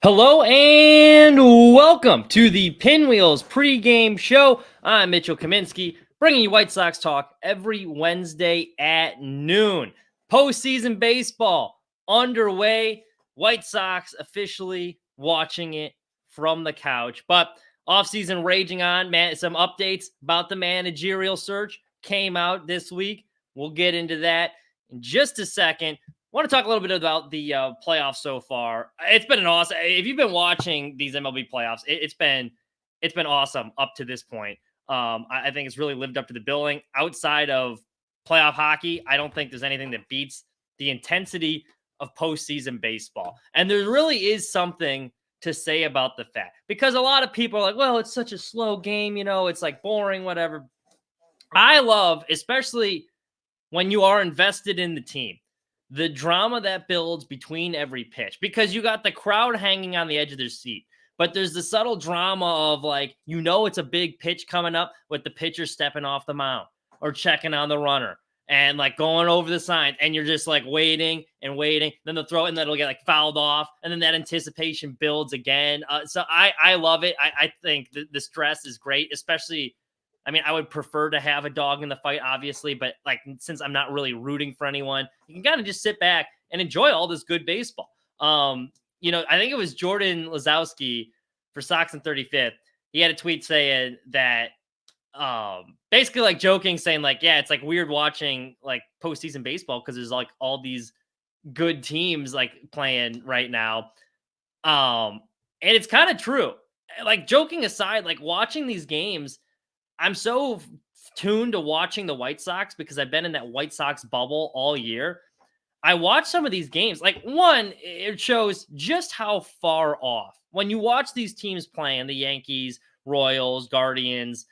Hello and welcome to the Pinwheels pregame show. I'm Mitchell Kaminski, bringing you White Sox talk every Wednesday at noon. Postseason baseball underway. White Sox officially watching it from the couch. But offseason raging on. Man, some updates about the managerial search came out this week. We'll get into that in just a second. Want to talk a little bit about the playoffs so far. It's been an awesome. If you've been watching these MLB playoffs, it's been awesome up to this point. I think it's really lived up to the billing. Outside of playoff hockey, I don't think there's anything that beats the intensity of postseason baseball. And there really is something to say about the fact, because a lot of people are like, "Well, it's such a slow game, it's like boring, whatever." I love, especially when you are invested in the team, the drama that builds between every pitch, because you got the crowd hanging on the edge of their seat, but there's the subtle drama of it's a big pitch coming up with the pitcher stepping off the mound or checking on the runner and going over the signs, and you're just waiting and waiting. Then they'll throw it and then it'll get fouled off, and then that anticipation builds again. So I love it. I think the stress is great, especially. I mean, I would prefer to have a dog in the fight, obviously, but since I'm not really rooting for anyone, you can kind of just sit back and enjoy all this good baseball. I think it was Jordan Lazowski for Sox and 35th. He had a tweet saying that, basically joking, saying yeah, it's weird watching postseason baseball because there's all these good teams playing right now. And it's kind of true. Joking aside, watching these games, I'm so tuned to watching the White Sox because I've been in that White Sox bubble all year. I watch some of these games. One, it shows just how far off. When you watch these teams playing, the Yankees, Royals, Guardians,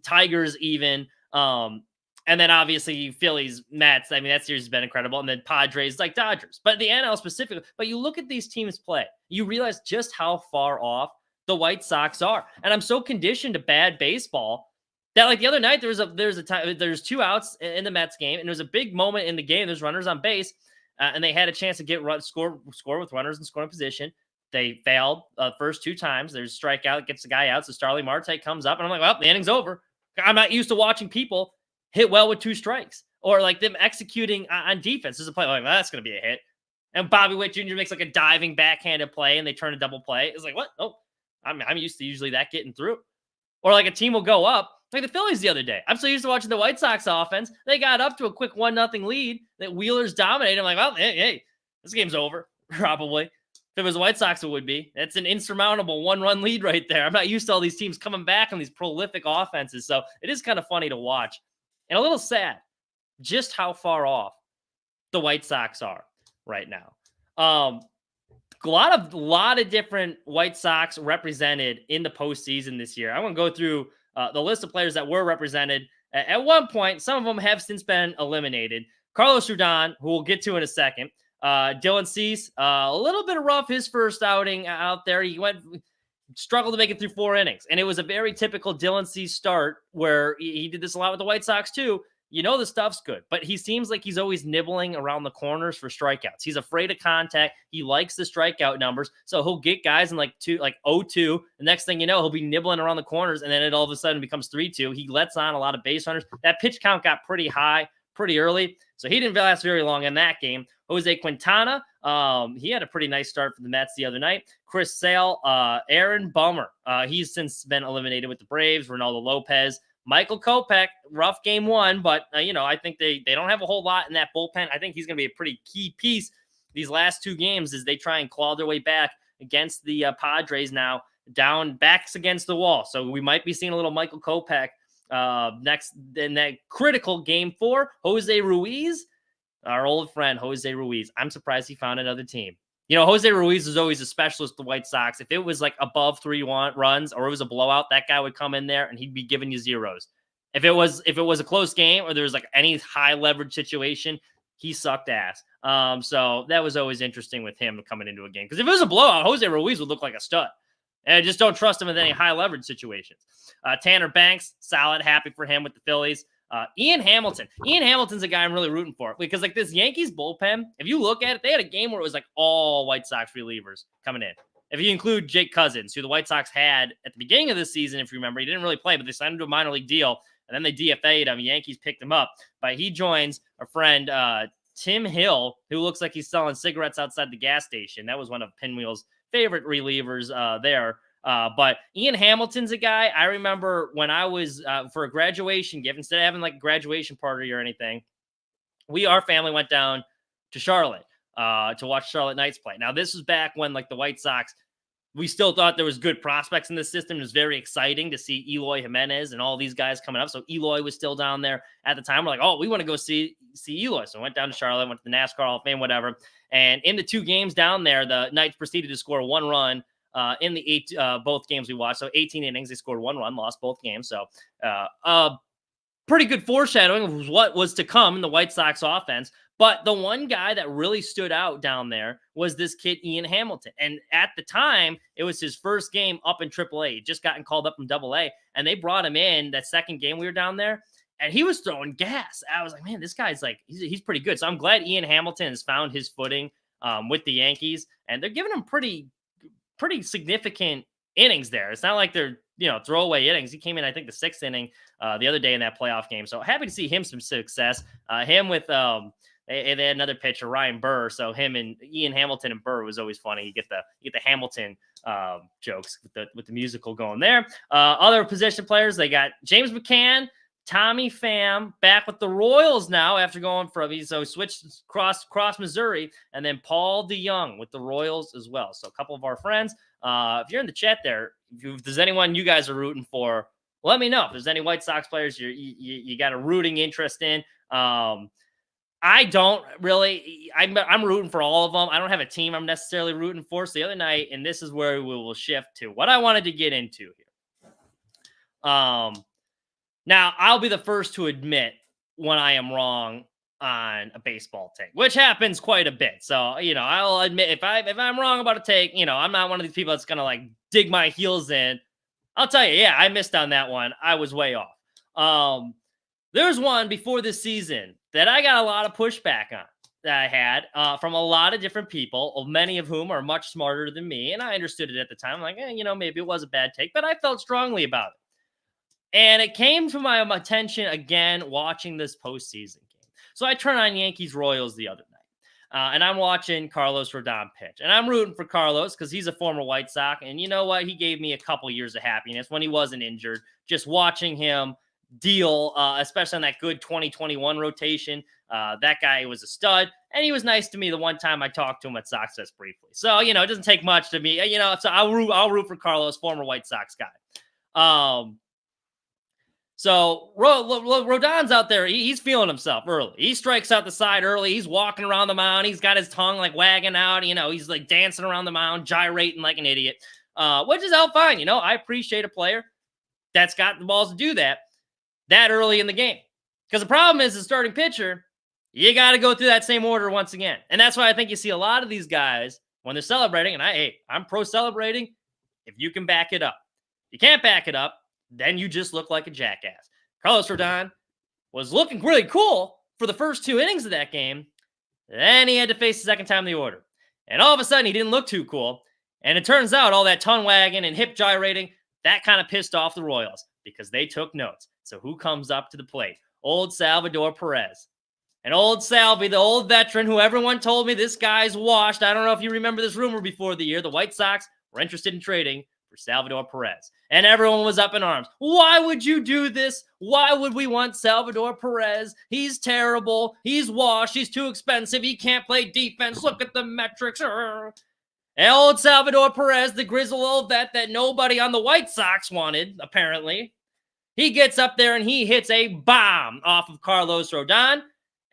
Tigers even, and then obviously Phillies, Mets. I mean, that series has been incredible. And then Padres, Dodgers. But the NL specifically. But you look at these teams play, you realize just how far off the White Sox are. And I'm so conditioned to bad baseball that the other night there's two outs in the Mets game, and there was a big moment in the game. There's runners on base, and they had a chance to score with runners in scoring position. They failed first two times. There's a strikeout, gets the guy out. So Starling Marte comes up, and I'm like, well, the inning's over. I'm not used to watching people hit well with two strikes or them executing on defense. There's a play well, that's going to be a hit. And Bobby Witt Jr. makes a diving backhanded play, and they turn a double play. It's what? Oh. I'm used to usually that getting through. Or a team will go up, like the Phillies the other day. I'm so used to watching the White Sox offense. They got up to a quick 1-0 lead that Wheelers dominated. I'm like, well, hey, this game's over, probably. If it was the White Sox, it would be. That's an insurmountable 1-run lead right there. I'm not used to all these teams coming back on these prolific offenses. So it is kind of funny to watch. And a little sad just how far off the White Sox are right now. A lot of different White Sox represented in the postseason this year. I want to go through the list of players that were represented. At one point, some of them have since been eliminated. Carlos Rodon, who we'll get to in a second. Dylan Cease, a little bit rough his first outing out there. He struggled to make it through 4 innings. And it was a very typical Dylan Cease start where he did this a lot with the White Sox too. The stuff's good, but he seems like he's always nibbling around the corners for strikeouts. He's afraid of contact. He likes the strikeout numbers. So he'll get guys in 0-2. The next thing you know, he'll be nibbling around the corners, and then it all of a sudden becomes 3-2. He lets on a lot of base runners. That pitch count got pretty high pretty early, so he didn't last very long in that game. Jose Quintana, he had a pretty nice start for the Mets the other night. Chris Sale, Aaron Bummer, he's since been eliminated with the Braves. Ronaldo Lopez, Michael Kopech, rough game 1, but I think they don't have a whole lot in that bullpen. I think he's going to be a pretty key piece these last 2 games as they try and claw their way back against the Padres now, down backs against the wall. So we might be seeing a little Michael Kopech next in that critical game 4. Jose Ruiz, our old friend Jose Ruiz. I'm surprised he found another team. Jose Ruiz is always a specialist with the White Sox. If it was above 3 runs or it was a blowout, that guy would come in there and he'd be giving you zeros. If it was a close game or there was any high leverage situation, he sucked ass. So that was always interesting with him coming into a game. Because if it was a blowout, Jose Ruiz would look like a stud. And I just don't trust him with any high leverage situations. Tanner Banks, solid, happy for him with the Phillies. Ian Hamilton. Ian Hamilton's a guy I'm really rooting for because this Yankees bullpen, if you look at it, they had a game where it was all White Sox relievers coming in. if you include Jake Cousins, who the White Sox had at the beginning of the season, if you remember, he didn't really play, but they signed him to a minor league deal, and then they DFA'd him. Yankees picked him up, but he joins a friend, Tim Hill, who looks like he's selling cigarettes outside the gas station. That was one of Pinwheel's favorite relievers there. But Ian Hamilton's a guy I remember when I was for a graduation gift, instead of having like a graduation party or anything, our family went down to Charlotte to watch Charlotte Knights play. Now, this was back when like the White Sox, we still thought there was good prospects in the system. It was very exciting to see Eloy Jimenez and all these guys coming up. So Eloy was still down there at the time. We're like, oh, we want to go see Eloy. So I went down to Charlotte, went to the NASCAR Hall of Fame, whatever. And in the 2 games down there, the Knights proceeded to score 1 run in the both games we watched. So 18 innings, they scored 1 run, lost both games. So pretty good foreshadowing of what was to come in the White Sox offense. But the one guy that really stood out down there was this kid, Ian Hamilton. And at the time, it was his first game up in AAA. He'd just gotten called up from AA. And they brought him in that second game we were down there. And he was throwing gas. I was like, man, this guy's like, he's pretty good. So I'm glad Ian Hamilton has found his footing with the Yankees. And they're giving him pretty significant innings there. It's not like they're, throwaway innings. He came in, I think, the 6th inning the other day in that playoff game. So happy to see him some success. Him with they had another pitcher, Ryan Burr. So him and Ian Hamilton and Burr was always funny. You get the Hamilton jokes with the musical going there. Other position players, they got James McCann, Tommy Pham back with the Royals now after going from switched cross Missouri, and then Paul DeYoung with the Royals as well. So a couple of our friends. If you're in the chat there, if there's anyone you guys are rooting for, let me know. If there's any White Sox players you got a rooting interest in. I don't really. I'm rooting for all of them. I don't have a team I'm necessarily rooting for. So the other night, and this is where we will shift to what I wanted to get into here. Now, I'll be the first to admit when I am wrong on a baseball take, which happens quite a bit. So, I'll admit if I'm wrong about a take, I'm not one of these people that's going to like dig my heels in. I'll tell you, yeah, I missed on that one. I was way off. There's one before this season that I got a lot of pushback on that I had from a lot of different people, many of whom are much smarter than me. And I understood it at the time. I'm like, maybe it was a bad take, but I felt strongly about it. And it came to my attention again watching this postseason game. So I turn on Yankees Royals the other night, and I'm watching Carlos Rodon pitch. And I'm rooting for Carlos because he's a former White Sox. And you know what? He gave me a couple years of happiness when he wasn't injured. Just watching him deal, especially on that good 2021 rotation. That guy was a stud. And he was nice to me the one time I talked to him at Sox Fest briefly. So, it doesn't take much to me. So I'll root for Carlos, former White Sox guy. So Rodon's out there. He's feeling himself early. He strikes out the side early. He's walking around the mound. He's got his tongue like wagging out. He's like dancing around the mound, gyrating like an idiot, which is all fine. I appreciate a player that's got the balls to do that early in the game. Because the problem is the starting pitcher, you got to go through that same order once again. And that's why I think you see a lot of these guys when they're celebrating. And I'm pro celebrating if you can back it up. You can't back it up, then you just look like a jackass. Carlos Rodon was looking really cool for the first 2 innings of that game. Then he had to face the second time in the order. And all of a sudden, he didn't look too cool. And it turns out all that tongue wagging and hip gyrating, that kind of pissed off the Royals because they took notes. So who comes up to the plate? Old Salvador Perez. And old Salvi, the old veteran who everyone told me this guy's washed. I don't know if you remember this rumor before the year. The White Sox were interested in trading for Salvador Perez. And everyone was up in arms. Why would you do this? Why would we want Salvador Perez? He's terrible. He's washed. He's too expensive. He can't play defense. Look at the metrics. And old Salvador Perez, the grizzled old vet that nobody on the White Sox wanted, apparently. He gets up there and he hits a bomb off of Carlos Rodon.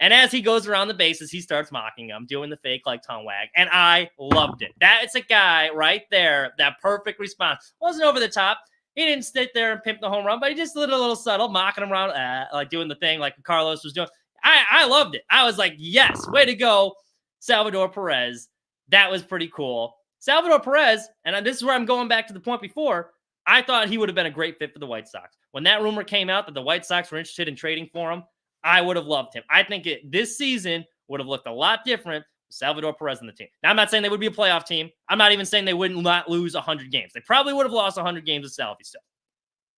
And as he goes around the bases, he starts mocking him, doing the fake like tongue wag. And I loved it. That's a guy right there, that perfect response. Wasn't over the top. He didn't sit there and pimp the home run, but he just did a little subtle, mocking him around, like doing the thing like Carlos was doing. I loved it. I was like, yes, way to go, Salvador Perez. That was pretty cool. Salvador Perez, and this is where I'm going back to the point before, I thought he would have been a great fit for the White Sox. When that rumor came out that the White Sox were interested in trading for him, I would have loved him. I think this season would have looked a lot different Salvador Perez on the team. Now, I'm not saying they would be a playoff team. I'm not even saying they wouldn't not lose 100 games. They probably would have lost 100 games with Salvi still.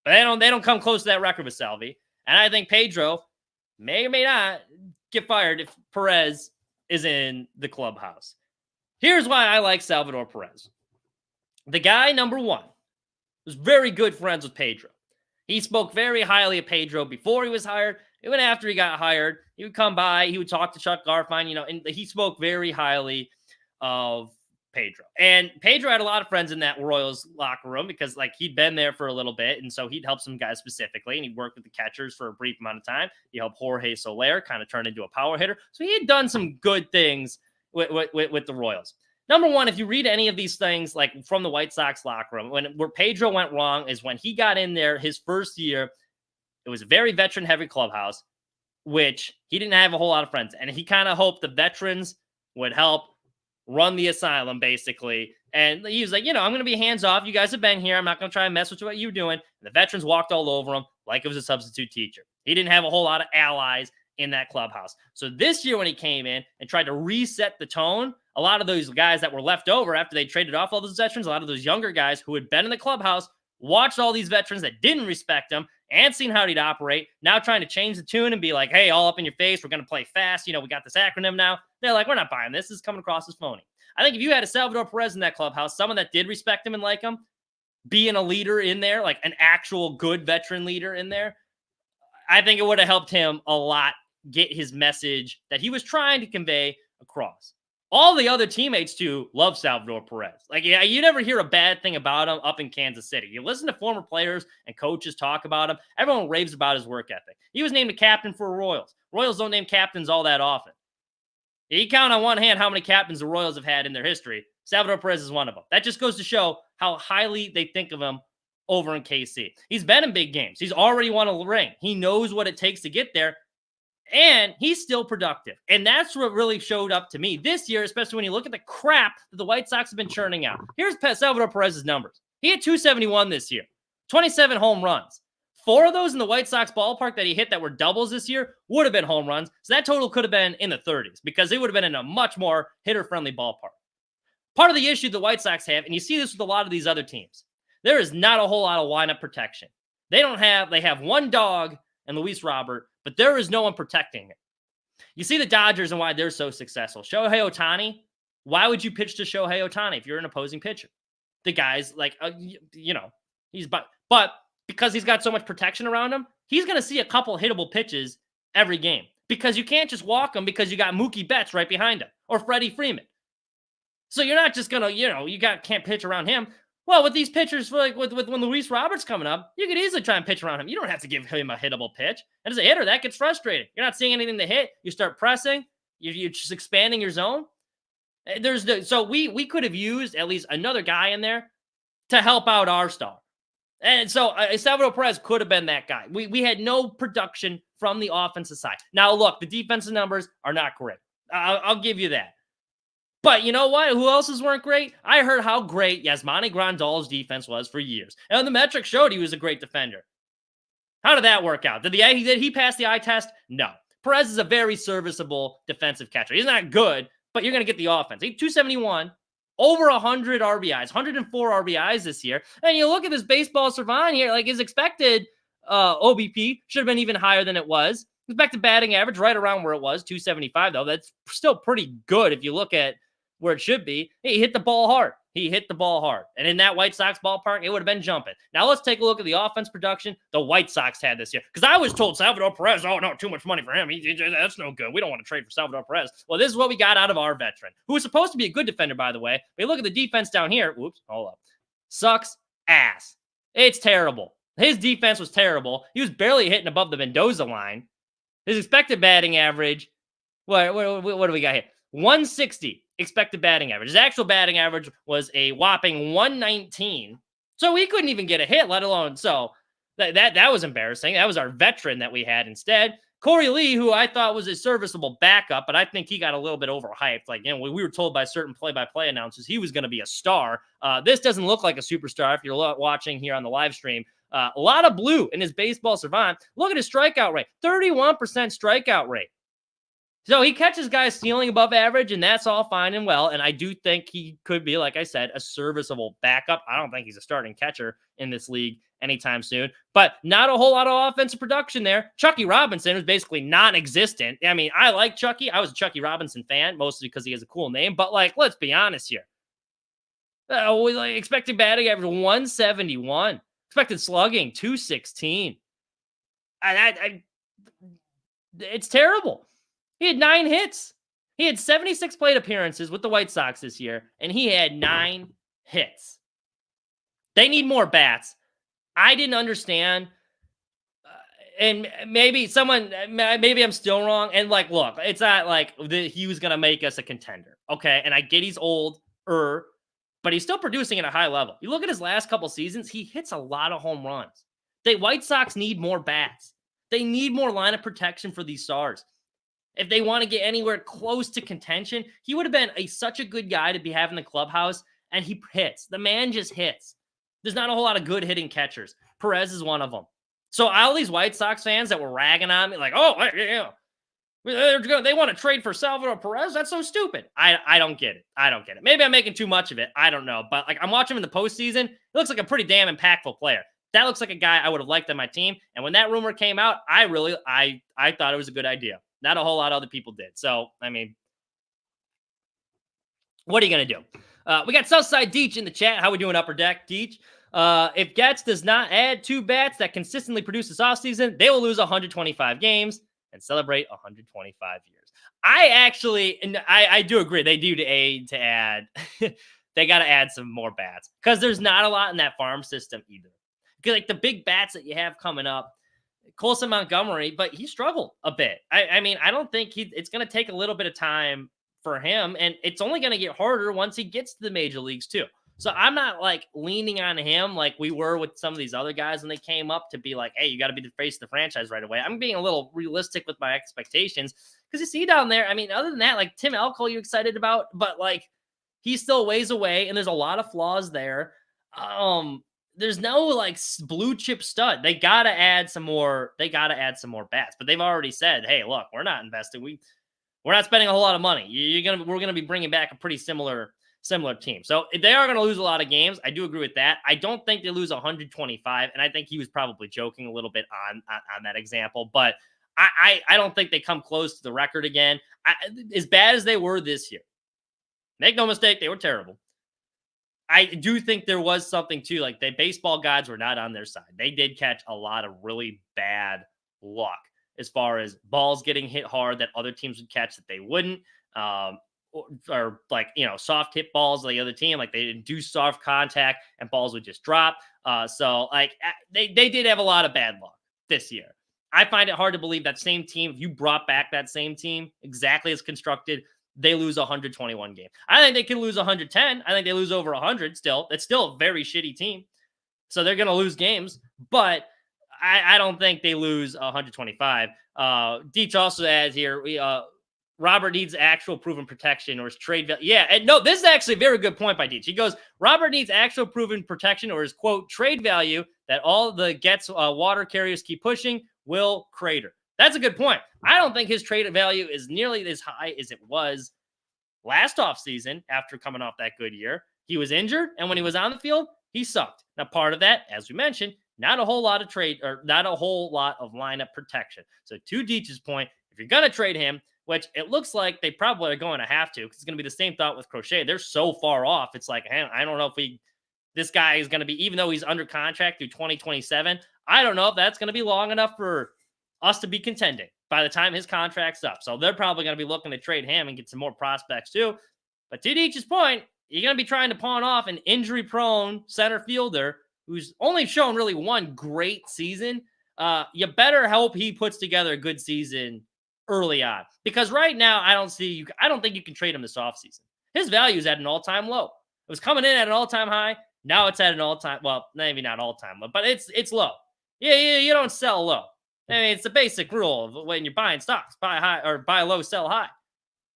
But they don't come close to that record with Salvi. And I think Pedro may or may not get fired if Perez is in the clubhouse. Here's why I like Salvador Perez. The guy, number one, was very good friends with Pedro. He spoke very highly of Pedro before he was hired. Even after he got hired, he would come by, he would talk to Chuck Garfien, and he spoke very highly of Pedro. And Pedro had a lot of friends in that Royals locker room because, he'd been there for a little bit, and so he'd help some guys specifically, and he'd worked with the catchers for a brief amount of time. He helped Jorge Soler kind of turn into a power hitter. So he had done some good things with the Royals. Number one, if you read any of these things, from the White Sox locker room, where Pedro went wrong is when he got in there his first year. It was a very veteran-heavy clubhouse, which he didn't have a whole lot of friends. And he kind of hoped the veterans would help run the asylum, basically. And he was like, I'm going to be hands-off. You guys have been here. I'm not going to try and mess with what you're doing. And the veterans walked all over him like it was a substitute teacher. He didn't have a whole lot of allies in that clubhouse. So this year when he came in and tried to reset the tone, a lot of those guys that were left over after they traded off all those veterans, a lot of those younger guys who had been in the clubhouse, watched all these veterans that didn't respect him and seen how he'd operate, now trying to change the tune and be like, hey, all up in your face, we're going to play fast. We got this acronym now. They're like, we're not buying this. This is coming across as phony. I think if you had a Salvador Perez in that clubhouse, someone that did respect him and like him, being a leader in there, like an actual good veteran leader in there, I think it would have helped him a lot get his message that he was trying to convey across. All the other teammates, too, love Salvador Perez. You never hear a bad thing about him up in Kansas City. You listen to former players and coaches talk about him. Everyone raves about his work ethic. He was named a captain for Royals. Royals don't name captains all that often. You count on one hand how many captains the Royals have had in their history. Salvador Perez is one of them. That just goes to show how highly they think of him over in KC. He's been in big games. He's already won a ring. He knows what it takes to get there. And he's still productive. And that's what really showed up to me this year, especially when you look at the crap that the White Sox have been churning out. Here's Salvador Perez's numbers. He had 271 this year, 27 home runs. 4 of those in the White Sox ballpark that he hit that were doubles this year would have been home runs. So that total could have been in the 30s because it would have been in a much more hitter-friendly ballpark. Part of the issue the White Sox have, and you see this with a lot of these other teams, there is not a whole lot of lineup protection. They have one dog and Luis Robert, but there is no one protecting it. You see the Dodgers and why they're so successful. Shohei Ohtani, why would you pitch to Shohei Ohtani if you're an opposing pitcher? The guy's but because he's got so much protection around him, he's going to see a couple hittable pitches every game because you can't just walk him because you got Mookie Betts right behind him or Freddie Freeman. So you're not just going to, can't pitch around him. Well, with these pitchers, with when Luis Robert's coming up, you could easily try and pitch around him. You don't have to give him a hittable pitch. And as a hitter, that gets frustrating. You're not seeing anything to hit. You start pressing. You're just expanding your zone. So we could have used at least another guy in there to help out our star. And so Salvador Perez could have been that guy. We had no production from the offensive side. Now, look, the defensive numbers are not great. I'll give you that. But you know what? Who else's weren't great? I heard how great Yasmani Grandal's defense was for years. And the metrics showed he was a great defender. How did that work out? Did he pass the eye test? No. Perez is a very serviceable defensive catcher. He's not good, but you're going to get the offense. He's 271, over 100 RBIs, 104 RBIs this year. And you look at this baseball savant here, his expected OBP should have been even higher than it was. Expected batting average right around where it was, 275, though. That's still pretty good if you look at where it should be. He hit the ball hard. And in that White Sox ballpark, it would have been jumping. Now let's take a look at the offense production the White Sox had this year. Because I was told Salvador Perez, oh no, too much money for him. That's no good. We don't want to trade for Salvador Perez. Well, this is what we got out of our veteran, who was supposed to be a good defender, by the way. But you look at the defense down here. Whoops, hold up. Sucks ass. It's terrible. His defense was terrible. He was barely hitting above the Mendoza line. His expected batting average, what do we got here? 160 expected batting average. His actual batting average was a whopping 119. So he couldn't even get a hit, let alone. So that was embarrassing. That was our veteran that we had instead. Corey Lee, who I thought was a serviceable backup, but I think he got a little bit overhyped. We were told by certain play-by-play announcers he was going to be a star. This doesn't look like a superstar if you're watching here on the live stream. A lot of blue in his baseball savant. Look at his strikeout rate, 31% strikeout rate. So he catches guys stealing above average, and that's all fine and well. And I do think he could be, like I said, a serviceable backup. I don't think he's a starting catcher in this league anytime soon, but not a whole lot of offensive production there. Chucky Robinson was basically non-existent. I mean, I like Chucky. I was a Chucky Robinson fan, mostly because he has a cool name, but like, let's be honest here. Expected batting average 171, expected slugging 216. It's terrible. He had 9 hits. He had 76 plate appearances with the White Sox this year, and he had 9 hits. They need more bats. I didn't understand. And maybe I'm still wrong. And like, look, it's not like he was going to make us a contender. Okay. And I get he's old, but he's still producing at a high level. You look at his last couple seasons, he hits a lot of home runs. The White Sox need more bats. They need more line of protection for these stars. If they want to get anywhere close to contention, he would have been such a good guy to be having the clubhouse, and he hits. The man just hits. There's not a whole lot of good hitting catchers. Perez is one of them. So all these White Sox fans that were ragging on me, like, oh, yeah, they want to trade for Salvador Perez? That's so stupid. I don't get it. I don't get it. Maybe I'm making too much of it. I don't know. But like, I'm watching him in the postseason. He looks like a pretty damn impactful player. That looks like a guy I would have liked on my team. And when that rumor came out, I thought it was a good idea. Not a whole lot of other people did. So, I mean, what are you going to do? We got Southside Deech in the chat. How we doing, Upper Deck, Deech? If Getz does not add 2 bats that consistently produce this offseason, they will lose 125 games and celebrate 125 years. I do agree. They do to add. They got to add some more bats because there's not a lot in that farm system either. Because like the big bats that you have coming up, Colson Montgomery, but he struggled a bit. I mean, I don't think it's going to take a little bit of time for him, and it's only going to get harder once he gets to the major leagues too. So I'm not like leaning on him like we were with some of these other guys when they came up to be like, hey, you got to be the face of the franchise right away. I'm being a little realistic with my expectations because you see down there, I mean, other than that, like Tim Alcole, you excited about, but like he's still ways away and there's a lot of flaws there. There's no like blue chip stud. They got to add some more. They got to add some more bats, but they've already said, hey, look, we're not investing. We're not spending a whole lot of money. We're going to be bringing back a pretty similar team. So they are going to lose a lot of games. I do agree with that. I don't think they lose 125. And I think he was probably joking a little bit on that example, but I don't think they come close to the record again. As bad as they were this year, make no mistake, they were terrible. I do think there was something too, like the baseball gods were not on their side. They did catch a lot of really bad luck as far as balls getting hit hard that other teams would catch that they wouldn't, or like, soft hit balls like the other team, like they didn't do soft contact and balls would just drop. So like they did have a lot of bad luck this year. I find it hard to believe that same team, if you brought back that same team exactly as constructed, they lose 121 games. I think they can lose 110. I think they lose over 100 still. It's still a very shitty team. So they're going to lose games, but I don't think they lose 125. Deech also adds here, Robert needs actual proven protection or his trade value. Yeah, and no, this is actually a very good point by Deech. He goes, Robert needs actual proven protection or his, quote, trade value that all the Getz water carriers keep pushing will crater. That's a good point. I don't think his trade value is nearly as high as it was last offseason after coming off that good year. He was injured, and when he was on the field, he sucked. Now, part of that, as we mentioned, not a whole lot of trade or not a whole lot of lineup protection. So to Deech's point, if you're going to trade him, which it looks like they probably are going to have to, because it's going to be the same thought with Crochet. They're so far off. It's like, I don't know if this guy is going to be, even though he's under contract through 2027, I don't know if that's going to be long enough for us to be contending by the time his contract's up. So they're probably going to be looking to trade him and get some more prospects too. But to Deech's point, you're going to be trying to pawn off an injury-prone center fielder who's only shown really one great season. You better hope he puts together a good season early on, because right now I don't think you can trade him this offseason. His value is at an all-time low. It was coming in at an all-time high. Now it's at an all-time, well, maybe not all-time low, but it's low. Yeah, you don't sell low. I mean, it's the basic rule of when you're buying stocks: buy high or buy low, sell high.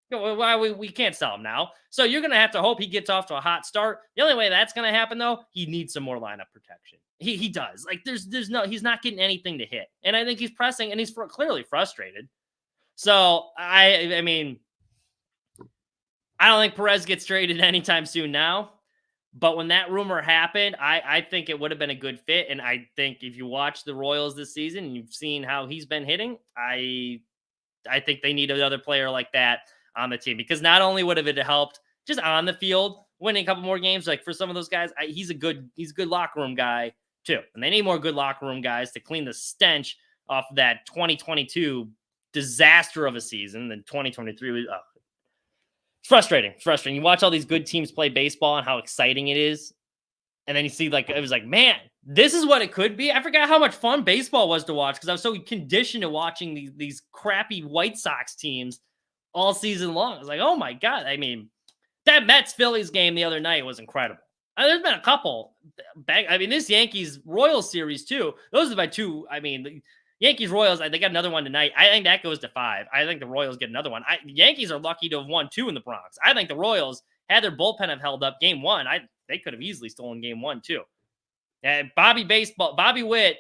Why we can't sell him now? So you're going to have to hope he gets off to a hot start. The only way that's going to happen, though, he needs some more lineup protection. He does. Like he's not getting anything to hit, and I think he's pressing, and he's clearly frustrated. So I mean, I don't think Perez gets traded anytime soon now. But when that rumor happened, I think it would have been a good fit. And I think if you watch the Royals this season and you've seen how he's been hitting, I think they need another player like that on the team, because not only would have it helped just on the field, winning a couple more games, like for some of those guys, he's a good locker room guy too. And they need more good locker room guys to clean the stench off that 2022 disaster of a season. Then 2023 was frustrating. Frustrating. You watch all these good teams play baseball and how exciting it is. And then you see, like, it was like, man, this is what it could be. I forgot how much fun baseball was to watch because I was so conditioned to watching these crappy White Sox teams all season long. I was like, oh my God. I mean, that Mets-Phillies game the other night was incredible. There's been a couple. This Yankees-Royals series, too. Those are my two. I mean, the Yankees-Royals, they got another one tonight. I think that goes to 5. I think the Royals get another one. The Yankees are lucky to have won 2 in the Bronx. I think the Royals, had their bullpen have held up game 1, they could have easily stolen game 1, too. And Bobby Witt,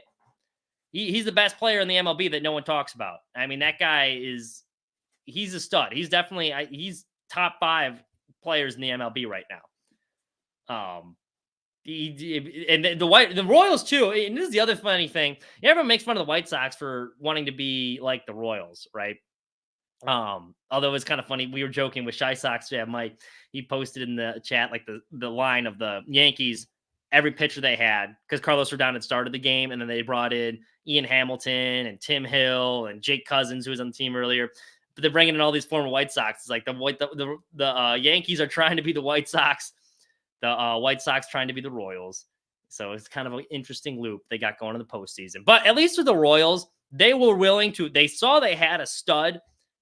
he's the best player in the MLB that no one talks about. I mean, that guy he's a stud. He's definitely, he's top 5 players in the MLB right now. The Royals too. And this is the other funny thing. Everyone makes fun of the White Sox for wanting to be like the Royals, right? Although it's kind of funny. We were joking with Shy Sox fan Mike. He posted in the chat like the line of the Yankees, every pitcher they had, because Carlos Rodon had started the game, and then they brought in Ian Hamilton and Tim Hill and Jake Cousins, who was on the team earlier. But they're bringing in all these former White Sox. It's like the Yankees are trying to be the White Sox, the White Sox trying to be the Royals. So it's kind of an interesting loop they got going in the postseason. But at least with the Royals, they were willing to. They saw they had a stud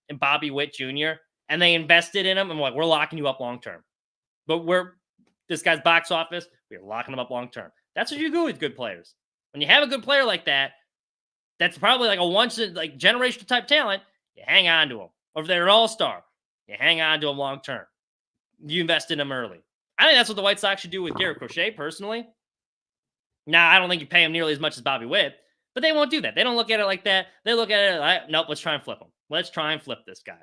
in Bobby Witt Jr., and they invested in him. And we're locking you up long term. But this guy's box office, we're locking him up long term. That's what you do with good players. When you have a good player like that, that's probably like a generational type talent. You hang on to him. Or if they're an all-star, you hang on to him long term. You invest in him early. I think that's what the White Sox should do with Garrett Crochet, personally. Now, I don't think you pay him nearly as much as Bobby Witt, but they won't do that. They don't look at it like that. They look at it like, nope, let's try and flip him. Let's try and flip this guy.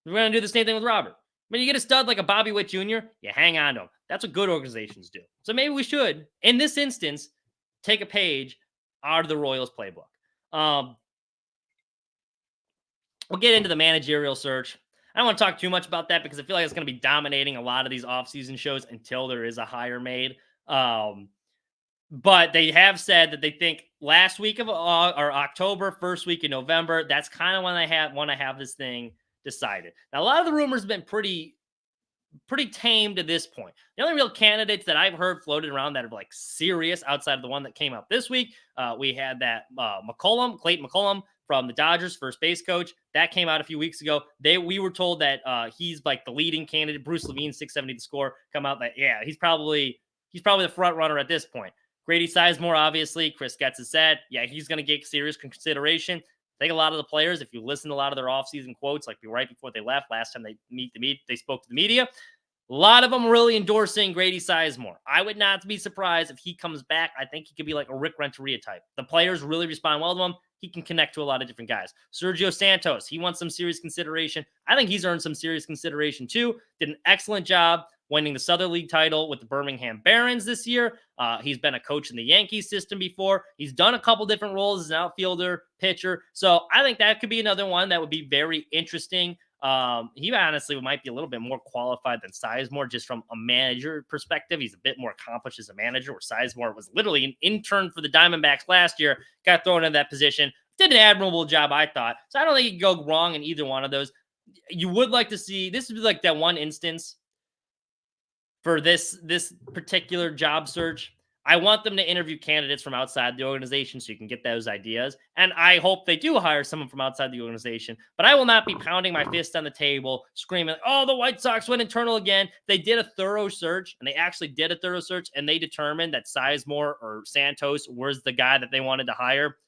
We're going to do the same thing with Robert. When you get a stud like a Bobby Witt Jr., you hang on to him. That's what good organizations do. So maybe we should, in this instance, take a page out of the Royals playbook. We'll get into the managerial search. I don't want to talk too much about that because I feel like it's going to be dominating a lot of these offseason shows until there is a hire made. But they have said that they think last week of October, first week in November, that's kind of when they want to have this thing decided. Now, a lot of the rumors have been pretty tame to this point. The only real candidates that I've heard floated around that are like serious outside of the one that came out this week, we had that Clayton McCollum from the Dodgers, first base coach. That came out a few weeks ago. We were told that he's like the leading candidate. Bruce Levine, 670 the score, come out that, yeah, he's probably the front runner at this point. Grady Sizemore, obviously. Chris Getz has said, yeah, he's going to get serious consideration. I think a lot of the players, if you listen to a lot of their offseason quotes, like right before they left, last time they spoke to the media, a lot of them really endorsing Grady Sizemore. I would not be surprised if he comes back. I think he could be like a Rick Renteria type. The players really respond well to him. He can connect to a lot of different guys. Sergio Santos, he wants some serious consideration. I think he's earned some serious consideration too. Did an excellent job winning the Southern League title with the Birmingham Barons this year. He's been a coach in the Yankees system before. He's done a couple different roles as an outfielder, pitcher. So I think that could be another one that would be very interesting. He honestly might be a little bit more qualified than Sizemore just from a manager perspective. He's a bit more accomplished as a manager, where Sizemore was literally an intern for the Diamondbacks last year, got thrown in that position, did an admirable job, I thought. So I don't think you can go wrong in either one of those. You would like to see, this would be like that one instance for this particular job search. I want them to interview candidates from outside the organization so you can get those ideas. And I hope they do hire someone from outside the organization. But I will not be pounding my fist on the table, screaming, oh, the White Sox went internal again. They did a thorough search, and they actually did a thorough search, and they determined that Sizemore or Santos was the guy that they wanted to hire.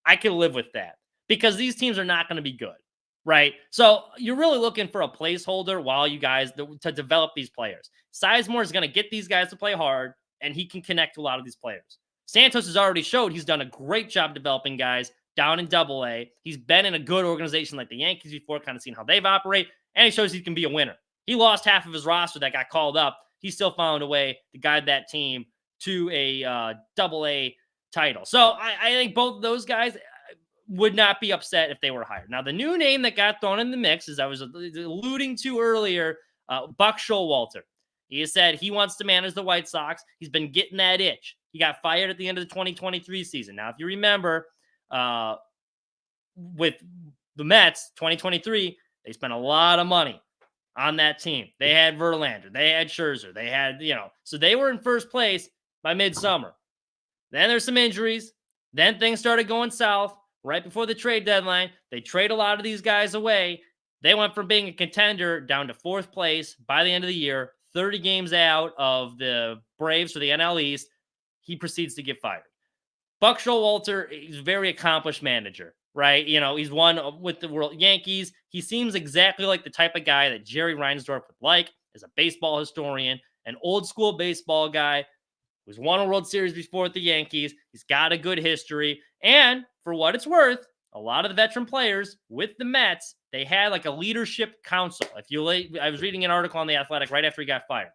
I can live with that because these teams are not going to be good, right? So you're really looking for a placeholder while you guys to develop these players. Sizemore is going to get these guys to play hard, and he can connect to a lot of these players. Santos has already showed he's done a great job developing guys down in Double-A. He's been in a good organization like the Yankees before, kind of seen how they've operated, and he shows he can be a winner. He lost half of his roster that got called up. He still found a way to guide that team to a Double-A title. So I think both of those guys would not be upset if they were hired. Now, the new name that got thrown in the mix, as I was alluding to earlier, Buck Showalter. He has said he wants to manage the White Sox. He's been getting that itch. He got fired at the end of the 2023 season. Now, if you remember, with the Mets, 2023, they spent a lot of money on that team. They had Verlander. They had Scherzer. They had, so they were in first place by midsummer. Then there's some injuries. Then things started going south right before the trade deadline. They trade a lot of these guys away. They went from being a contender down to fourth place by the end of the year, 30 games out of the Braves for the NL East. He proceeds to get fired. Buck Showalter is a very accomplished manager, right? He's won with the World Yankees. He seems exactly like the type of guy that Jerry Reinsdorf would like as a baseball historian, an old school baseball guy who's won a World Series before with the Yankees. He's got a good history. And for what it's worth, a lot of the veteran players with the Mets, they had like a leadership council. I was reading an article on The Athletic right after he got fired.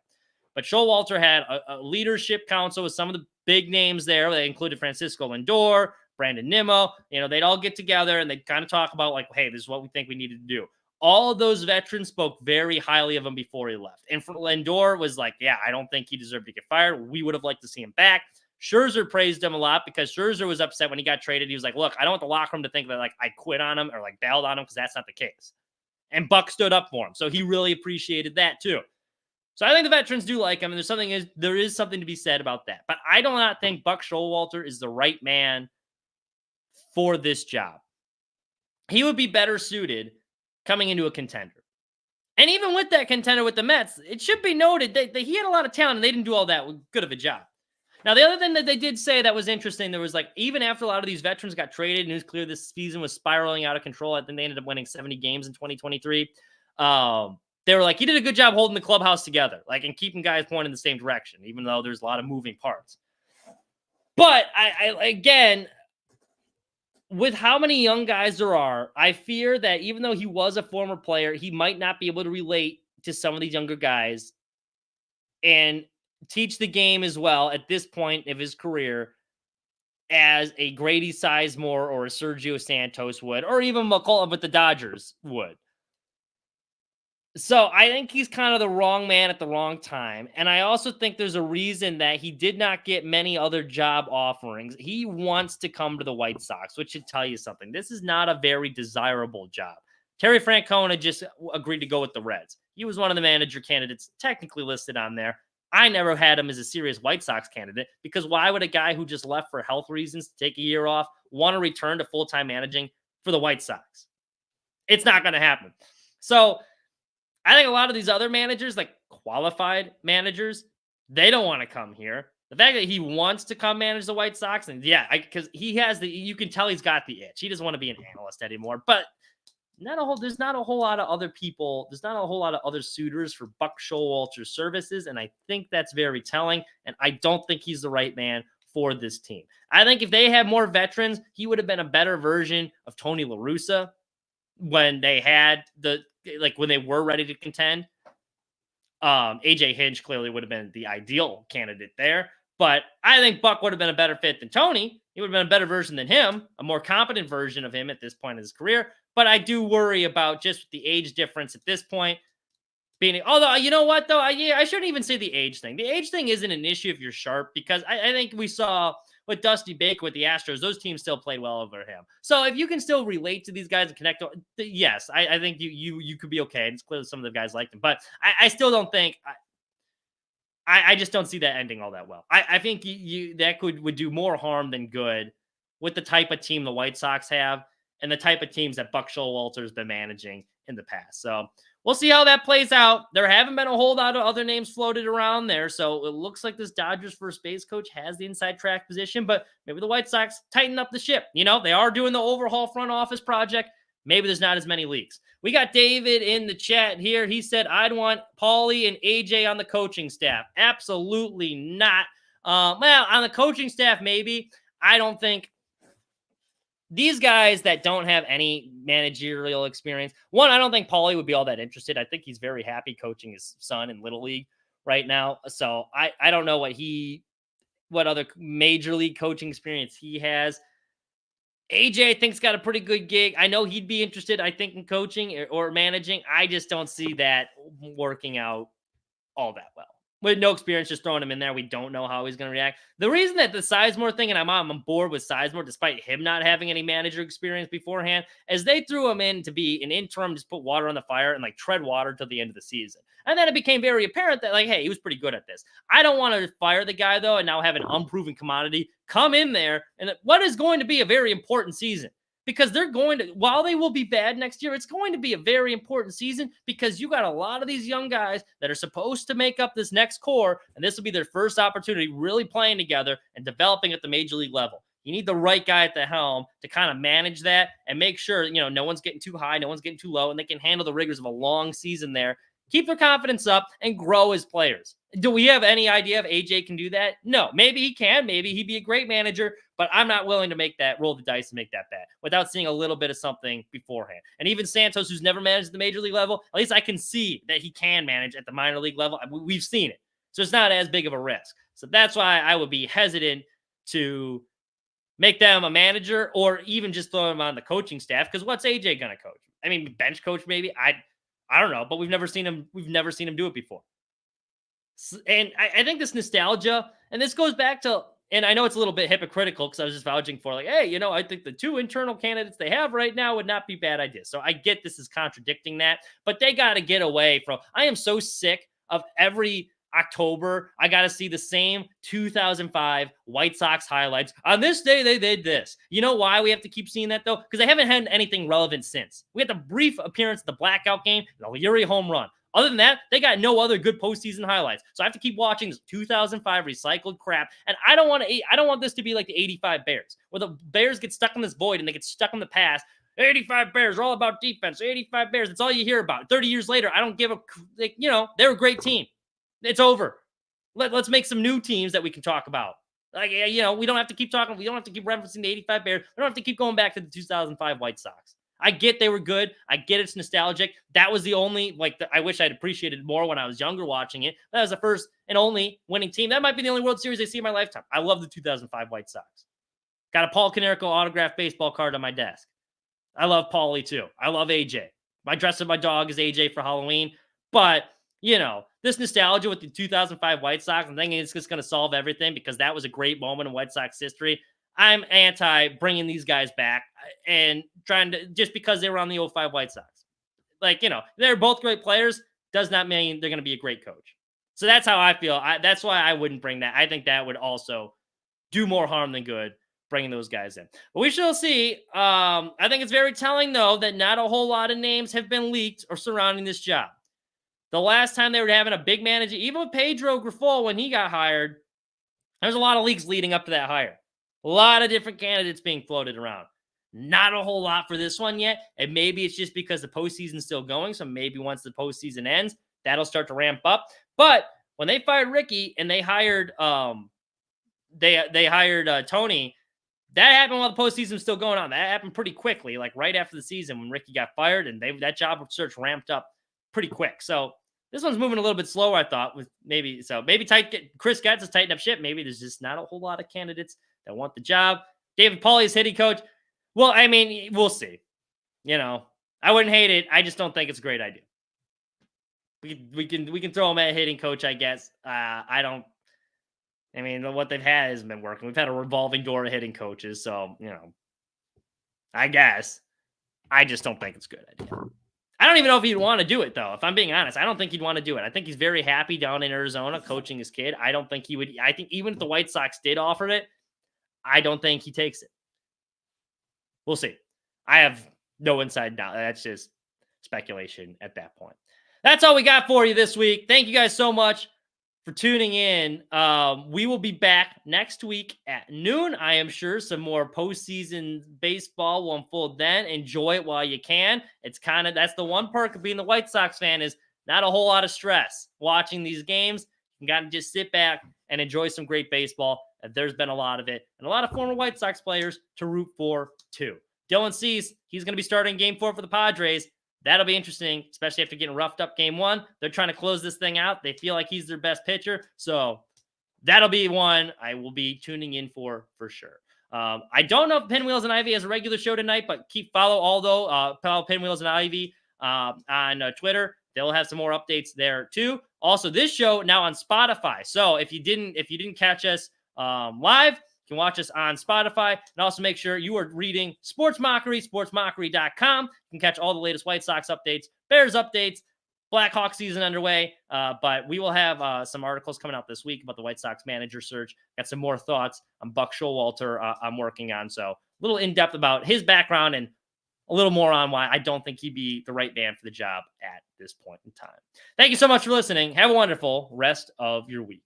But Showalter had a leadership council with some of the big names there. They included Francisco Lindor, Brandon Nimmo. They'd all get together and they'd kind of talk about like, hey, this is what we think we needed to do. All of those veterans spoke very highly of him before he left. And Lindor was like, yeah, I don't think he deserved to get fired. We would have liked to see him back. Scherzer praised him a lot because Scherzer was upset when he got traded. He was like, look, I don't want the locker room to think that like I quit on him or like bailed on him, because that's not the case. And Buck stood up for him. So he really appreciated that too. So I think the veterans do like him, and there is something to be said about that. But I do not think Buck Showalter is the right man for this job. He would be better suited coming into a contender. And even with that contender with the Mets, it should be noted that he had a lot of talent and they didn't do all that good of a job. Now, the other thing that they did say that was interesting, there was like, even after a lot of these veterans got traded and it was clear this season was spiraling out of control, I think they ended up winning 70 games in 2023. They were like, he did a good job holding the clubhouse together, like, and keeping guys pointing in the same direction, even though there's a lot of moving parts. But I again, with how many young guys there are, I fear that even though he was a former player, he might not be able to relate to some of these younger guys and teach the game as well at this point of his career as a Grady Sizemore or a Sergio Santos would, or even McCullough with the Dodgers would. So I think he's kind of the wrong man at the wrong time. And I also think there's a reason that he did not get many other job offerings. He wants to come to the White Sox, which should tell you something. This is not a very desirable job. Terry Francona just agreed to go with the Reds. He was one of the manager candidates technically listed on there. I never had him as a serious White Sox candidate, because why would a guy who just left for health reasons to take a year off want to return to full-time managing for the White Sox? It's not going to happen. So I think a lot of these other managers, like qualified managers, they don't want to come here. The fact that he wants to come manage the White Sox, and because he has you can tell he's got the itch. He doesn't want to be an analyst anymore, but there's not a whole lot of other people. There's not a whole lot of other suitors for Buck Showalter's services. And I think that's very telling. And I don't think he's the right man for this team. I think if they had more veterans, he would have been a better version of Tony La Russa when they had when they were ready to contend. AJ Hinch clearly would have been the ideal candidate there. But I think Buck would have been a better fit than Tony. He would have been a better version than him, a more competent version of him at this point in his career. But I do worry about just the age difference at this point. Although, you know what, though? I shouldn't even say the age thing. The age thing isn't an issue if you're sharp, because I think we saw with Dusty Baker with the Astros, those teams still played well over him. So if you can still relate to these guys and connect, yes, I think you could be okay. It's clear that some of the guys liked him. But I still don't think I just don't see that ending all that well. I think that would do more harm than good with the type of team the White Sox have and the type of teams that Buck Showalter's been managing in the past. So we'll see how that plays out. There haven't been a whole lot of other names floated around there. So it looks like this Dodgers first base coach has the inside track position, but maybe the White Sox tighten up the ship. They are doing the overhaul front office project. Maybe there's not as many leaks. We got David in the chat here. He said, I'd want Paulie and AJ on the coaching staff. Absolutely not. Well, on the coaching staff, maybe. I don't think these guys that don't have any managerial experience, one, I don't think Paulie would be all that interested. I think he's very happy coaching his son in Little League right now. So I don't know what other major league coaching experience he has. AJ, I think's got a pretty good gig. I know he'd be interested, I think, in coaching or managing. I just don't see that working out all that well. With no experience, just throwing him in there, we don't know how he's going to react. The reason that the Sizemore thing, and I'm on board with Sizemore, despite him not having any manager experience beforehand, is they threw him in to be an interim, just put water on the fire and like tread water till the end of the season. And then it became very apparent that, like, hey, he was pretty good at this. I don't want to fire the guy, though, and now have an unproven commodity come in there and what is going to be a very important season. Because they're going to, while they will be bad next year, it's going to be a very important season because you got a lot of these young guys that are supposed to make up this next core, and this will be their first opportunity really playing together and developing at the major league level. You need the right guy at the helm to kind of manage that and make sure, no one's getting too high, no one's getting too low, and they can handle the rigors of a long season there, keep their confidence up, and grow as players. Do we have any idea if AJ can do that? No. Maybe he can. Maybe he'd be a great manager, but I'm not willing to roll the dice and make that bet without seeing a little bit of something beforehand. And even Santos, who's never managed at the major league level, at least I can see that he can manage at the minor league level. We've seen it. So it's not as big of a risk. So that's why I would be hesitant to make them a manager or even just throw them on the coaching staff. Because what's AJ going to coach? I mean, bench coach maybe. I don't know, but we've never seen him do it before. And I think this nostalgia, and this goes back to, and I know it's a little bit hypocritical because I was just vouching for like, hey, I think the two internal candidates they have right now would not be bad ideas. So I get this is contradicting that, but they got to get away from, I am so sick of every October, I got to see the same 2005 White Sox highlights. On this day, they did this. You know why we have to keep seeing that, though? Because they haven't had anything relevant since. We had the brief appearance of the blackout game, the Yuri home run. Other than that, they got no other good postseason highlights. So I have to keep watching this 2005 recycled crap. And I don't want this to be like the 85 Bears, where the Bears get stuck in this void and they get stuck in the past. 85 Bears are all about defense. 85 Bears, that's all you hear about. 30 years later, I don't give they're a great team. It's over. Let's make some new teams that we can talk about. Like, we don't have to keep talking. We don't have to keep referencing the 85 Bears. We don't have to keep going back to the 2005 White Sox. I get they were good. I get it's nostalgic. That was the only, I wish I'd appreciated more when I was younger watching it. That was the first and only winning team. That might be the only World Series I see in my lifetime. I love the 2005 White Sox. Got a Paul Konerko autographed baseball card on my desk. I love Paulie too. I love AJ. My dress of my dog is AJ for Halloween. But, this nostalgia with the 2005 White Sox, I'm thinking it's just going to solve everything because that was a great moment in White Sox history. I'm anti bringing these guys back and trying to, just because they were on the 05 White Sox. They're both great players, does not mean they're going to be a great coach. So that's how I feel. That's why I wouldn't bring that. I think that would also do more harm than good, bringing those guys in. But we shall see. I think it's very telling, though, that not a whole lot of names have been leaked or surrounding this job. The last time they were having a big manager, even with Pedro Grifol when he got hired, there's a lot of leaks leading up to that hire. A lot of different candidates being floated around. Not a whole lot for this one yet. And maybe it's just because the postseason's still going. So maybe once the postseason ends, that'll start to ramp up. But when they fired Ricky and they hired Tony, that happened while the postseason was still going on. That happened pretty quickly, like right after the season when Ricky got fired, and that job search ramped up pretty quick. So this one's moving a little bit slower, I thought. Maybe Chris Getz has tightened up shit. Maybe there's just not a whole lot of candidates that want the job. David Pauly is hitting coach. Well, I mean, we'll see. I wouldn't hate it. I just don't think it's a great idea. We can throw him at hitting coach, I guess. What they've had hasn't been working. We've had a revolving door of hitting coaches, so I guess. I just don't think it's a good idea. I don't even know if he'd want to do it, though. If I'm being honest, I don't think he'd want to do it. I think he's very happy down in Arizona coaching his kid. I don't think he would. I think even if the White Sox did offer it, I don't think he takes it. We'll see. I have no inside knowledge. That's just speculation at that point. That's all we got for you this week. Thank you guys so much for tuning in. We will be back next week at noon. I am sure some more postseason baseball will unfold then. Enjoy it while you can. That's the one perk of being the White Sox fan is not a whole lot of stress watching these games. You got to just sit back and enjoy some great baseball. there's been a lot of it, and a lot of former White Sox players to root for too. Dylan Cease, he's going to be starting game 4 for the Padres. That'll be interesting, especially after getting roughed up game 1. They're trying to close this thing out. They feel like he's their best pitcher. So that'll be one I will be tuning in for sure. I don't know if Pinwheels and Ivy has a regular show tonight, but follow Aldo, follow Pinwheels and Ivy on Twitter. They'll have some more updates there too. Also, this show now on Spotify. So if you didn't catch us live, you can watch us on Spotify, and also make sure you are reading Sports Mockery, sportsmockery.com. You can catch all the latest White Sox updates, Bears updates, Blackhawks season underway. But we will have some articles coming out this week about the White Sox manager search. Got some more thoughts on Buck Showalter I'm working on. So a little in-depth about his background and a little more on why I don't think he'd be the right man for the job at this point in time. Thank you so much for listening. Have a wonderful rest of your week.